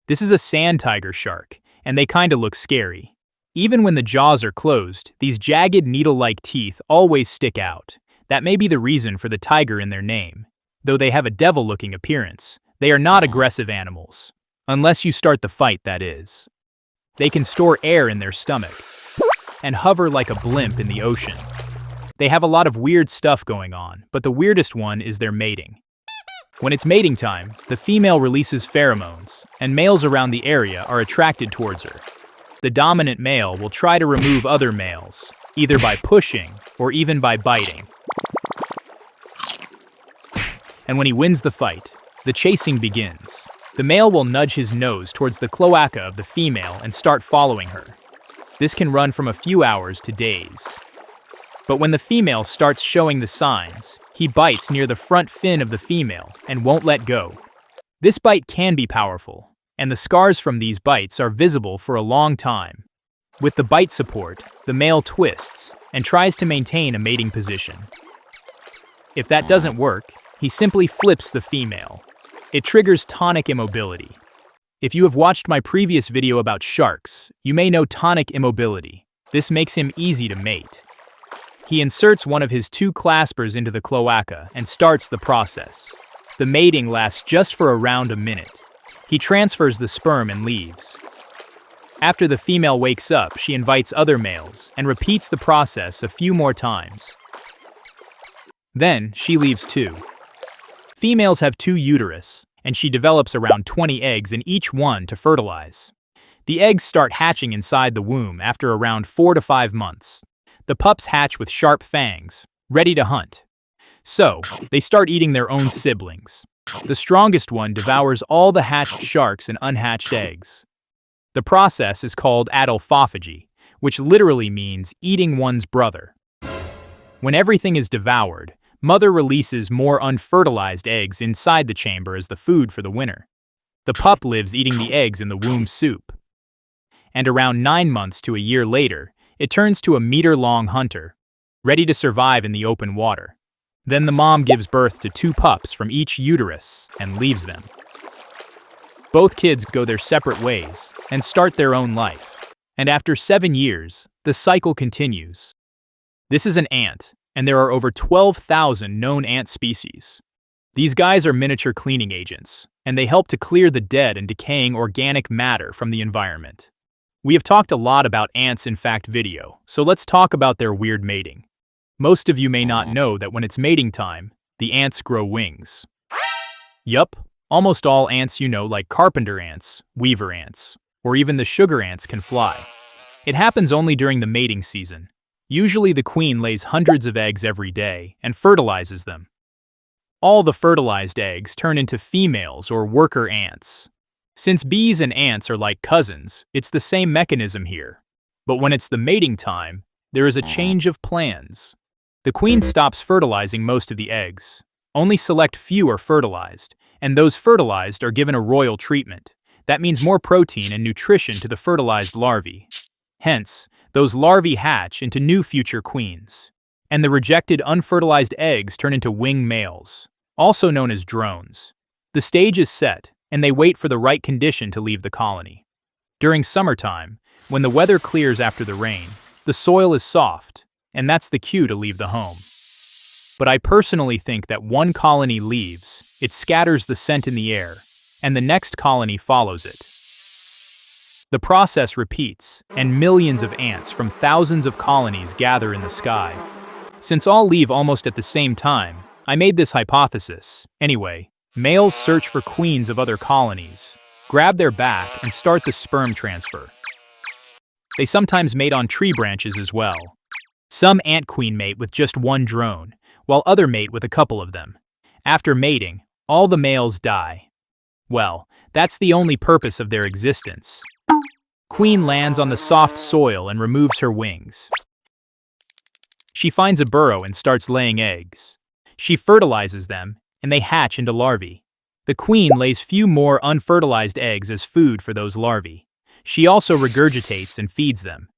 This is a sand tiger shark, and they kinda look scary. Even when the jaws are closed, these jagged needle-like teeth always stick out. That may be the reason for the tiger in their name. Though they have a devil-looking appearance, they are not aggressive animals. Unless you start the fight, that is. They can store air in their stomach and hover like a blimp in the ocean. They have a lot of weird stuff going on, but the weirdest one is their mating. When it's mating time, the female releases pheromones, and males around the area are attracted towards her. The dominant male will try to remove other males, either by pushing or even by biting. And when he wins the fight, the chasing begins. The male will nudge his nose towards the cloaca of the female and start following her. This can run from a few hours to days. But when the female starts showing the signs, he bites near the front fin of the female and won't let go. This bite can be powerful, and the scars from these bites are visible for a long time. With the bite support, the male twists and tries to maintain a mating position. If that doesn't work, he simply flips the female. It triggers tonic immobility. If you have watched my previous video about sharks, you may know tonic immobility. This makes him easy to mate. He inserts one of his two claspers into the cloaca and starts the process. The mating lasts just for around a minute. He transfers the sperm and leaves. After the female wakes up, she invites other males and repeats the process a few more times. Then, she leaves too. Females have 2 uterus, and she develops around 20 eggs in each one to fertilize. The eggs start hatching inside the womb after around 4 to 5 months. The pups hatch with sharp fangs, ready to hunt. So, they start eating their own siblings. The strongest one devours all the hatched sharks and unhatched eggs. The process is called adelphophagy, which literally means eating one's brother. When everything is devoured, mother releases more unfertilized eggs inside the chamber as the food for the winter. The pup lives eating the eggs in the womb soup. And around 9 months to a year later, it turns to a meter-long hunter, ready to survive in the open water. Then the mom gives birth to 2 pups from each uterus and leaves them. Both kids go their separate ways and start their own life. And after 7 years, the cycle continues. This is an ant, and there are over 12,000 known ant species. These guys are miniature cleaning agents, and they help to clear the dead and decaying organic matter from the environment. We have talked a lot about ants in Fact video, so let's talk about their weird mating. Most of you may not know that when it's mating time, the ants grow wings. Yup, almost all ants you know, like carpenter ants, weaver ants, or even the sugar ants, can fly. It happens only during the mating season. Usually the queen lays hundreds of eggs every day and fertilizes them. All the fertilized eggs turn into females or worker ants. Since bees and ants are like cousins, it's the same mechanism here. But when it's the mating time, there is a change of plans. The queen stops fertilizing most of the eggs. Only select few are fertilized, and those fertilized are given a royal treatment. That means more protein and nutrition to the fertilized larvae. Hence, those larvae hatch into new future queens. And the rejected unfertilized eggs turn into wing males, also known as drones. The stage is set, and they wait for the right condition to leave the colony. During summertime, when the weather clears after the rain, the soil is soft, and that's the cue to leave the home. But I personally think that one colony leaves, it scatters the scent in the air, and the next colony follows it. The process repeats, and millions of ants from thousands of colonies gather in the sky. Since all leave almost at the same time, I made this hypothesis. Anyway, males search for queens of other colonies, grab their back, and start the sperm transfer. They sometimes mate on tree branches as well. Some ant queen mate with just one drone, while other mate with a couple of them. After mating, all the males die. Well, that's the only purpose of their existence. Queen lands on the soft soil and removes her wings. She finds a burrow and starts laying eggs. She fertilizes them, and they hatch into larvae. The queen lays few more unfertilized eggs as food for those larvae. She also regurgitates and feeds them.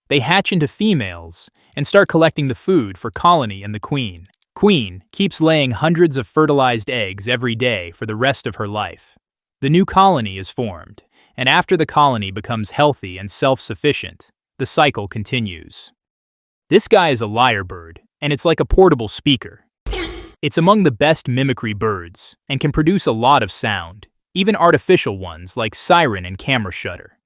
They hatch into females and start collecting the food for colony and the queen. Queen keeps laying hundreds of fertilized eggs every day for the rest of her life. The new colony is formed, and after the colony becomes healthy and self-sufficient, the cycle continues. This guy is a lyrebird, and it's like a portable speaker. It's among the best mimicry birds, and can produce a lot of sound, even artificial ones like siren and camera shutter.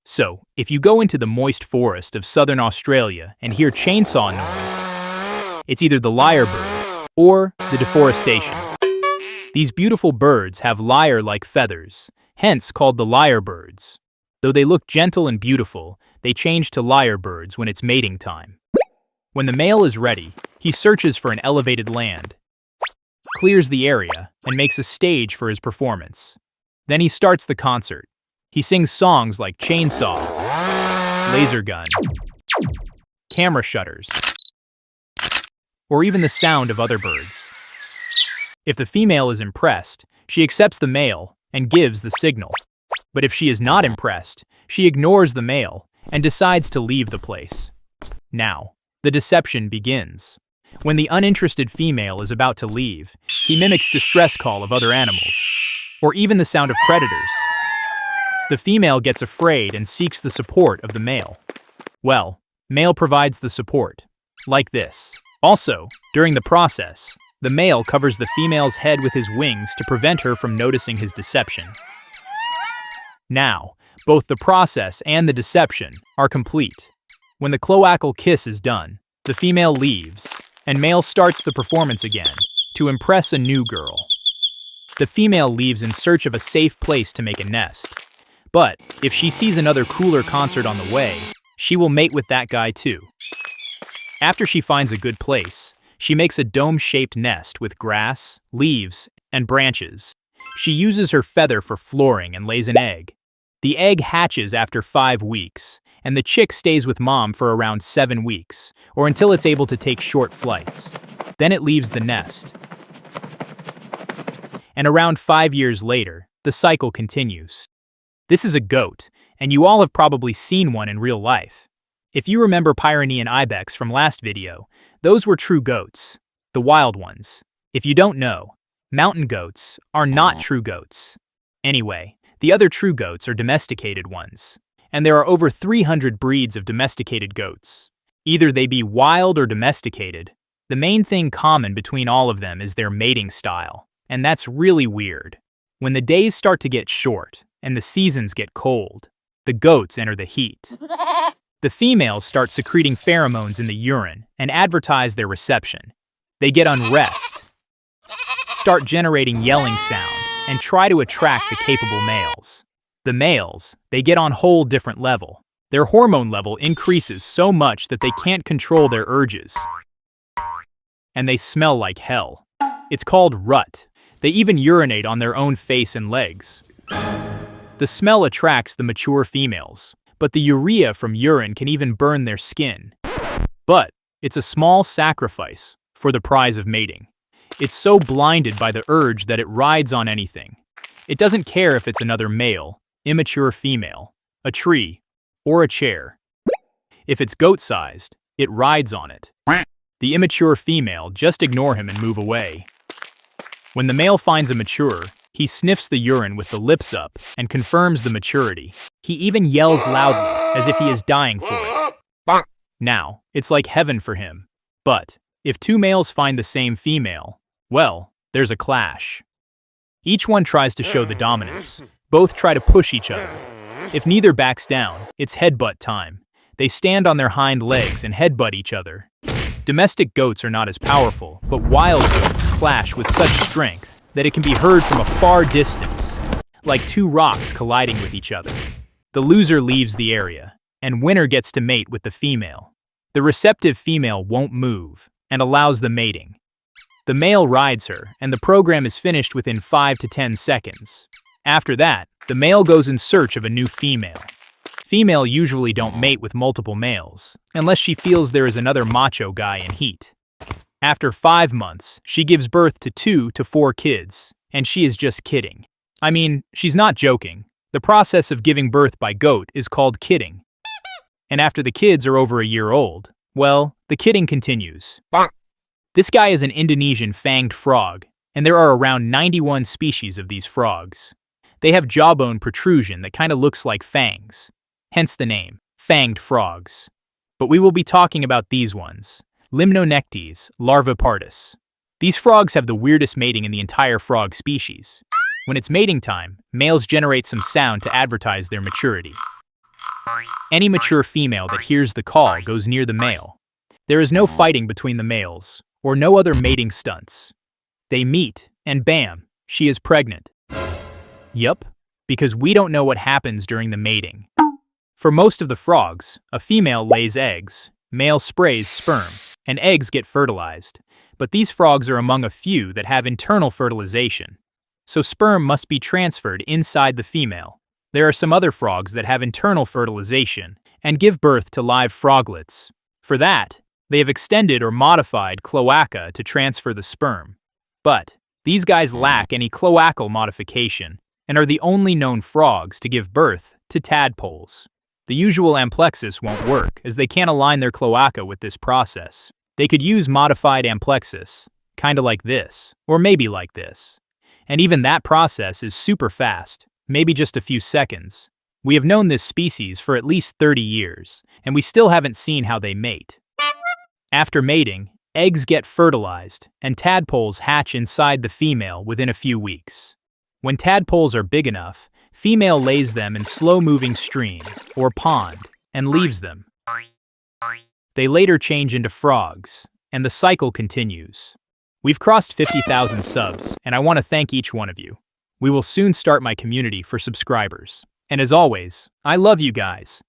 So, if you go into the moist forest of southern Australia and hear chainsaw noise, it's either the lyrebird or the deforestation. These beautiful birds have lyre-like feathers, hence called the lyrebirds. Though they look gentle and beautiful, they change to lyrebirds when it's mating time. When the male is ready, he searches for an elevated land, clears the area, and makes a stage for his performance. Then he starts the concert. He sings songs like chainsaw, laser gun, camera shutters, or even the sound of other birds. If the female is impressed, she accepts the male and gives the signal. But if she is not impressed, she ignores the male and decides to leave the place. Now, the deception begins. When the uninterested female is about to leave, he mimics distress call of other animals, or even the sound of predators. The female gets afraid and seeks the support of the male. Well, male provides the support, like this. Also, during the process, the male covers the female's head with his wings to prevent her from noticing his deception. Now, both the process and the deception are complete. When the cloacal kiss is done, the female leaves, and male starts the performance again to impress a new girl. The female leaves in search of a safe place to make a nest. But if she sees another cooler concert on the way, she will mate with that guy too. After she finds a good place, she makes a dome-shaped nest with grass, leaves, and branches. She uses her feather for flooring and lays an egg. The egg hatches after 5 weeks, and the chick stays with mom for around 7 weeks, or until it's able to take short flights. Then it leaves the nest. And around 5 years later, the cycle continues. This is a goat, and you all have probably seen one in real life. If you remember Pyrenean ibex from last video, those were true goats, the wild ones. If you don't know, mountain goats are not true goats. Anyway, the other true goats are domesticated ones, and there are over 300 breeds of domesticated goats. Either they be wild or domesticated. The main thing common between all of them is their mating style, and that's really weird. When the days start to get short and the seasons get cold, the goats enter the heat. The females start secreting pheromones in the urine and advertise their reception. They get unrest, start generating yelling sound, and try to attract the capable males. The males, they get on whole different level. Their hormone level increases so much that they can't control their urges. And they smell like hell. It's called rut. They even urinate on their own face and legs. The smell attracts the mature females, but the urea from urine can even burn their skin. But it's a small sacrifice for the prize of mating. It's so blinded by the urge that it rides on anything. It doesn't care if it's another male, immature female, a tree, or a chair. If it's goat-sized, it rides on it. The immature female just ignore him and move away. When the male finds a mature, he sniffs the urine with the lips up and confirms the maturity. He even yells loudly, as if he is dying for it. Now, it's like heaven for him. But if 2 males find the same female, well, there's a clash. Each one tries to show the dominance. Both try to push each other. If neither backs down, it's headbutt time. They stand on their hind legs and headbutt each other. Domestic goats are not as powerful, but wild goats clash with such strength that it can be heard from a far distance, like 2 rocks colliding with each other. The loser leaves the area, and winner gets to mate with the female. The receptive female won't move, and allows the mating. The male rides her, and the program is finished within 5 to 10 seconds. After that, the male goes in search of a new female. Female usually don't mate with multiple males, unless she feels there is another macho guy in heat. After 5 months, she gives birth to 2 to 4 kids, and she is just kidding. I mean, she's not joking. The process of giving birth by goat is called kidding. And after the kids are over a year old, well, the kidding continues. This guy is an Indonesian fanged frog, and there are around 91 species of these frogs. They have jawbone protrusion that kind of looks like fangs, hence the name, fanged frogs. But we will be talking about these ones, Limnonectes larvipartis. These frogs have the weirdest mating in the entire frog species. When it's mating time, males generate some sound to advertise their maturity. Any mature female that hears the call goes near the male. There is no fighting between the males, or no other mating stunts. They meet, and bam, she is pregnant. Yup, because we don't know what happens during the mating. For most of the frogs, a female lays eggs, male sprays sperm, and eggs get fertilized. But these frogs are among a few that have internal fertilization. So sperm must be transferred inside the female. There are some other frogs that have internal fertilization and give birth to live froglets. For that, they have extended or modified cloaca to transfer the sperm. But these guys lack any cloacal modification and are the only known frogs to give birth to tadpoles. The usual amplexus won't work as they can't align their cloaca with this process. They could use modified amplexus, kinda like this, or maybe like this. And even that process is super fast, maybe just a few seconds. We have known this species for at least 30 years, and we still haven't seen how they mate. After mating, eggs get fertilized, and tadpoles hatch inside the female within a few weeks. When tadpoles are big enough, female lays them in slow-moving stream, or pond, and leaves them. They later change into frogs, and the cycle continues. We've crossed 50,000 subs, and I want to thank each one of you. We will soon start my community for subscribers. And as always, I love you guys.